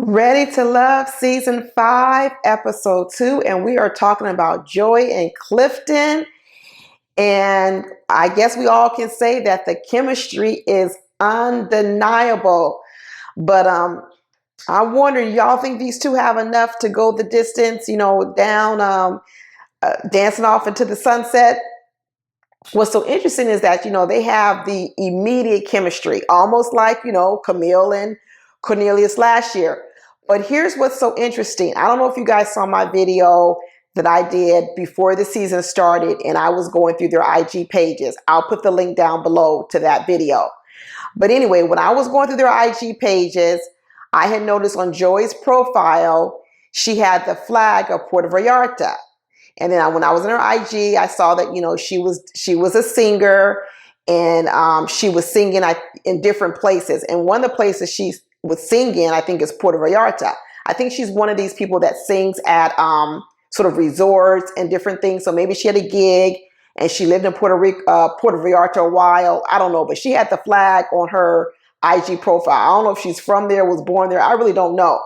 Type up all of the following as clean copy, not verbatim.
Ready to Love Season 5, Episode 2, and we are talking about Joi and Clifton. And I guess we all can say that the chemistry is undeniable. But I wonder, y'all think these two have enough to go the distance, down, dancing off into the sunset? What's so interesting is that, they have the immediate chemistry, almost like, Camille and Cornelius last year. But here's what's so interesting. I don't know if you guys saw my video that I did before the season started, and I was going through their IG pages. I'll put the link down below to that video. But anyway, when I was going through their IG pages, I had noticed on Joi's profile, she had the flag of Puerto Vallarta. And then when I was in her IG, I saw that, she was a singer, and she was singing in different places. And one of the places she was singing, I think, is Puerto Vallarta. I think she's one of these people that sings at sort of resorts and different things. So maybe she had a gig and she lived in Puerto Vallarta a while. I don't know, but she had the flag on her IG profile. I don't know if she's from there, was born there. I really don't know.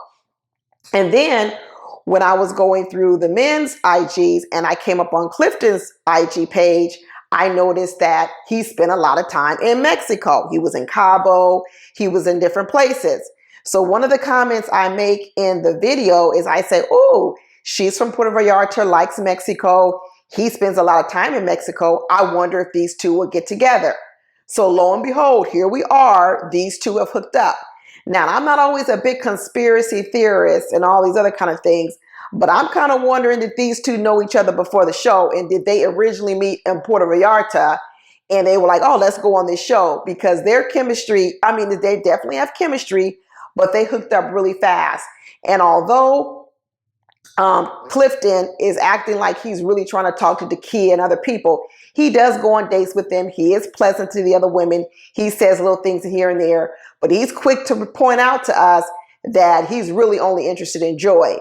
And then when I was going through the men's IGs and I came up on Clifton's IG page, I noticed that he spent a lot of time in Mexico. He was in Cabo. He was in different places. So one of the comments I make in the video is I say, oh, she's from Puerto Vallarta, likes Mexico. He spends a lot of time in Mexico. I wonder if these two will get together. So lo and behold, here we are. These two have hooked up. Now, I'm not always a big conspiracy theorist and all these other kind of things, but I'm kind of wondering if these two know each other before the show, and did they originally meet in Puerto Vallarta and they were like, oh, let's go on this show, because their chemistry, I mean, they definitely have chemistry, but they hooked up really fast. And although Clifton is acting like he's really trying to talk to Dakia and other people, he does go on dates with them. He is pleasant to the other women. He says little things here and there, but he's quick to point out to us that he's really only interested in Joi.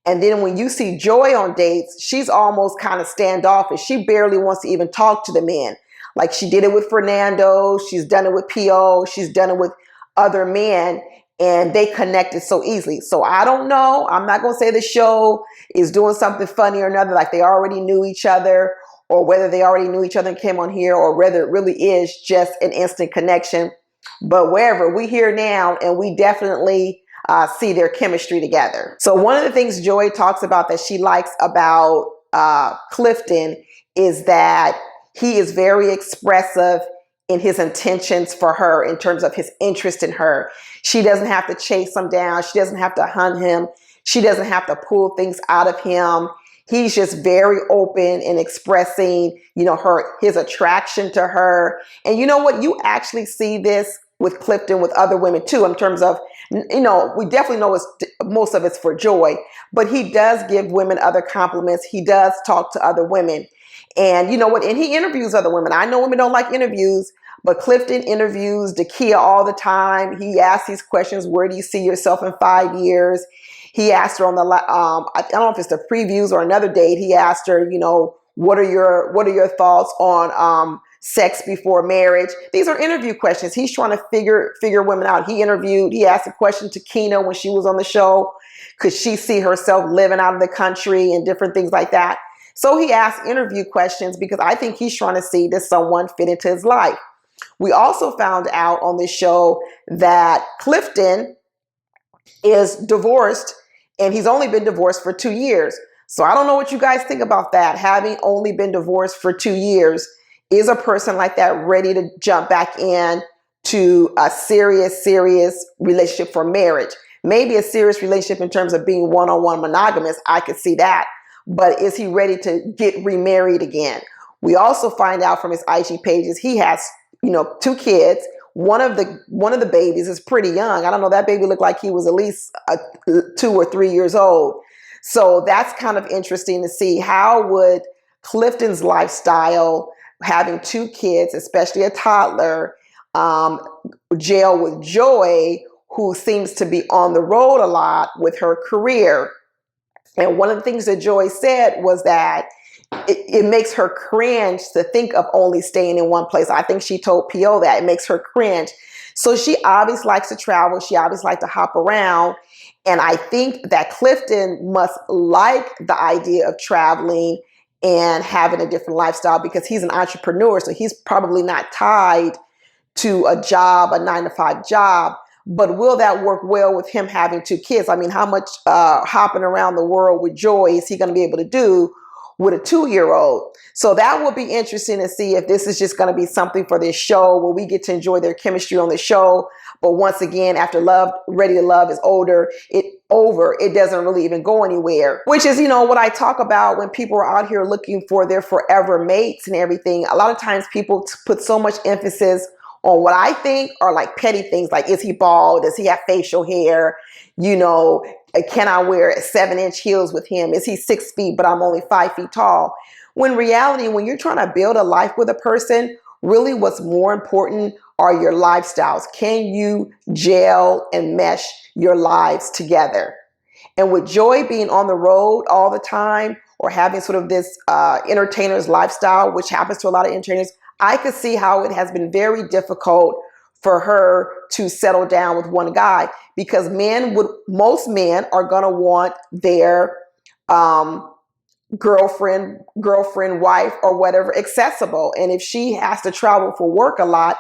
And then when you see Joi on dates, she's almost kind of standoffish. She barely wants to even talk to the men. Like she did it with Fernando. She's done it with P.O. She's done it with other men, and they connected so easily. So I don't know. I'm not going to say the show is doing something funny or another, like they already knew each other, or whether they already knew each other and came on here, or whether it really is just an instant connection. But wherever, we here now, and we definitely see their chemistry together. So one of the things Joi talks about that she likes about Clifton is that he is very expressive in his intentions for her, in terms of his interest in her. She doesn't have to chase him down. She doesn't have to hunt him. She doesn't have to pull things out of him. He's just very open in expressing, his attraction to her. And you know what? You actually see this with Clifton with other women too, in terms of, we definitely know most of it's for Joi, but he does give women other compliments. He does talk to other women. And you know what? And he interviews other women. I know women don't like interviews, but Clifton interviews Dakia all the time. He asks these questions. Where do you see yourself in 5 years? He asked her on the, I don't know if it's the previews or another date. He asked her, what are your thoughts on sex before marriage? These are interview questions. He's trying to figure women out. He asked a question to Kina when she was on the show. Could she see herself living out of the country and different things like that? So he asked interview questions because I think he's trying to see, does someone fit into his life? We also found out on this show that Clifton is divorced, and he's only been divorced for 2 years. So I don't know what you guys think about that. Having only been divorced for 2 years, is a person like that ready to jump back in to a serious relationship for marriage? Maybe a serious relationship in terms of being one-on-one monogamous. I could see that. But is he ready to get remarried again? We also find out from his IG pages, he has, 2 kids. One of the babies is pretty young. I don't know, that baby looked like he was at least 2 or 3 years old. So that's kind of interesting to see. How would Clifton's lifestyle, having 2 kids, especially a toddler, gel with Joi, who seems to be on the road a lot with her career? And one of the things that Joi said was that it makes her cringe to think of only staying in one place. I think she told P.O. that it makes her cringe. So she obviously likes to travel. She obviously likes to hop around. And I think that Clifton must like the idea of traveling and having a different lifestyle because he's an entrepreneur. So he's probably not tied to a job, a 9-to-5 job. But will that work well with him having 2 kids? I mean, how much hopping around the world with Joi is he going to be able to do with a 2-year-old? So that will be interesting to see if this is just going to be something for this show where we get to enjoy their chemistry on the show. But once again, after Ready to Love is it doesn't really even go anywhere, which is, what I talk about when people are out here looking for their forever mates and everything. A lot of times people put so much emphasis on what I think are like petty things, like, is he bald? Does he have facial hair? Can I wear 7-inch heels with him? Is he 6 feet, but I'm only 5 feet tall? When in reality, when you're trying to build a life with a person, really what's more important are your lifestyles. Can you gel and mesh your lives together? And with Joi being on the road all the time or having sort of this entertainer's lifestyle, which happens to a lot of entertainers, I could see how it has been very difficult for her to settle down with one guy because most men are going to want their girlfriend, wife, or whatever accessible. And if she has to travel for work a lot,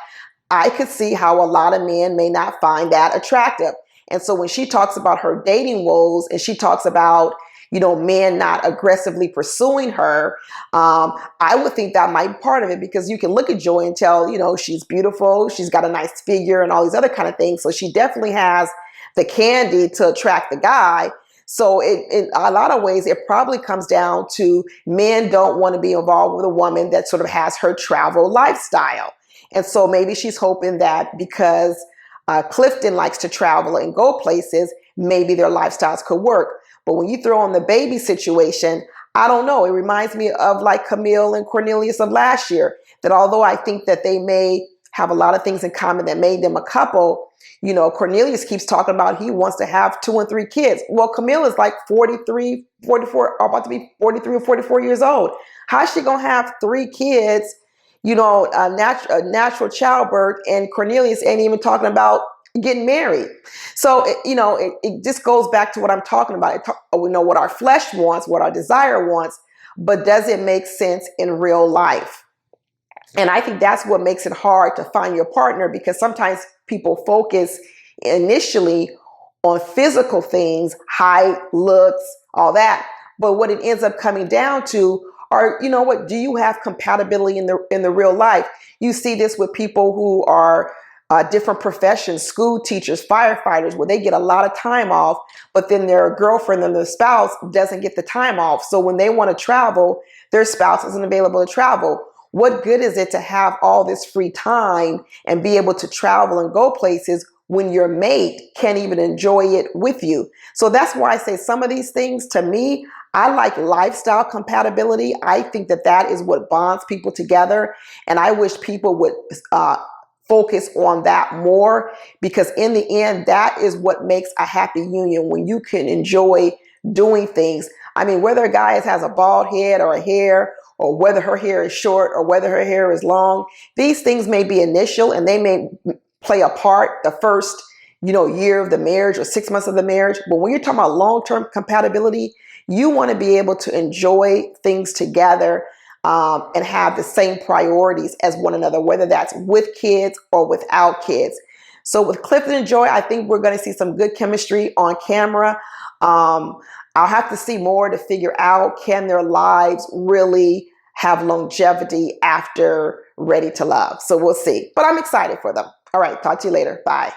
I could see how a lot of men may not find that attractive. And so when she talks about her dating woes and she talks about, men not aggressively pursuing her, I would think that might be part of it because you can look at Joi and tell, she's beautiful, she's got a nice figure and all these other kind of things. So she definitely has the candy to attract the guy. So in a lot of ways, it probably comes down to men don't want to be involved with a woman that sort of has her travel lifestyle. And so maybe she's hoping that because Clifton likes to travel and go places, maybe their lifestyles could work. But when you throw on the baby situation, I don't know. It reminds me of like Camille and Cornelius of last year, that although I think that they may have a lot of things in common that made them a couple, Cornelius keeps talking about he wants to have 2 and 3 kids. Well, Camille is like 43, 44, about to be 43 or 44 years old. How's she going to have 3 kids, a natural childbirth, and Cornelius ain't even talking about getting married? So, it just goes back to what I'm talking about. We know what our flesh wants, what our desire wants, but does it make sense in real life? And I think that's what makes it hard to find your partner, because sometimes people focus initially on physical things, height, looks, all that. But what it ends up coming down to are, do you have compatibility in the real life? You see this with people who are different professions, school teachers, firefighters, where they get a lot of time off, but then their girlfriend and their spouse doesn't get the time off. So when they want to travel, their spouse isn't available to travel. What good is it to have all this free time and be able to travel and go places when your mate can't even enjoy it with you? So that's why I say some of these things, to me, I like lifestyle compatibility. I think that is what bonds people together. And I wish people would focus on that more, because in the end, that is what makes a happy union, when you can enjoy doing things. I mean, whether a guy has a bald head or a hair, or whether her hair is short or whether her hair is long, these things may be initial and they may play a part the first, year of the marriage or 6 months of the marriage. But when you're talking about long-term compatibility, you want to be able to enjoy things together and have the same priorities as one another, whether that's with kids or without kids. So with Clifton and Joi, I think we're going to see some good chemistry on camera. I'll have to see more to figure out, can their lives really have longevity after Ready to Love? So we'll see. But I'm excited for them. All right. Talk to you later. Bye.